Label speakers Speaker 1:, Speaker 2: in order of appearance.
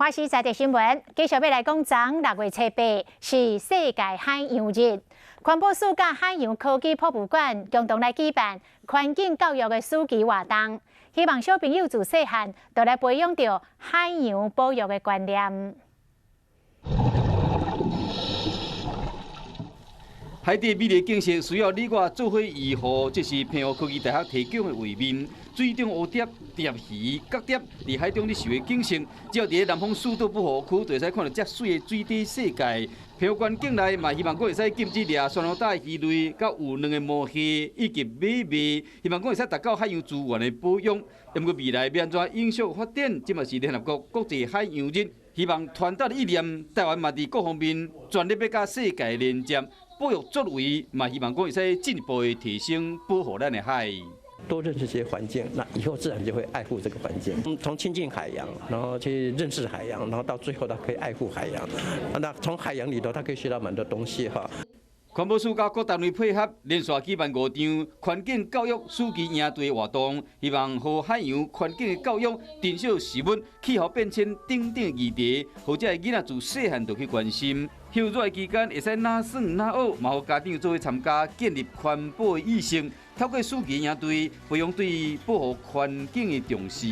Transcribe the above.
Speaker 1: 华视在地新闻，继续要来讲，昨6月7日是世界海洋日。环保署甲海洋科技博物馆共同来举办环境教育的暑期活动，希望小朋友自细汉就来培养着海洋保育的观念。
Speaker 2: 海底美丽景色需要你我做伙维护，这是澎湖科技大学提供的画面。水中乌蝶、蝶鱼、角蝶伫海中伫游的景色，只要伫南方四岛保护区，就会使看到遮水的水底世界。澎湖馆境内嘛，希望讲会使禁止掠酸路带鱼类、甲有卵的毛蟹以及马尾，希望讲会使达到海洋资源的保养。不过未来要安怎影响发展，这嘛是联合国国际海洋日，希望传达的意念，台湾嘛伫各方面全力要甲世界连接。保育作为，嘛希望讲会使进一步的提升保护咱的海。
Speaker 3: 多认识这些环境，那以后自然就会爱护这个环境。从亲近海洋，然后去认识海洋，然后到最后他可以爱护海洋。那从海洋里头，他可以学到蛮多东西哈。
Speaker 2: 环保署甲各单位配合，连续举办5场环境教育暑期营队活动，希望和海洋环境的教育、减少食物、气候变迁等等议题，或者囡仔自细汉就去关心。休热期间会使哪耍哪学，嘛互家长做伙参加，建立环保的意识。透过暑期营队，培养对保护环境的重视。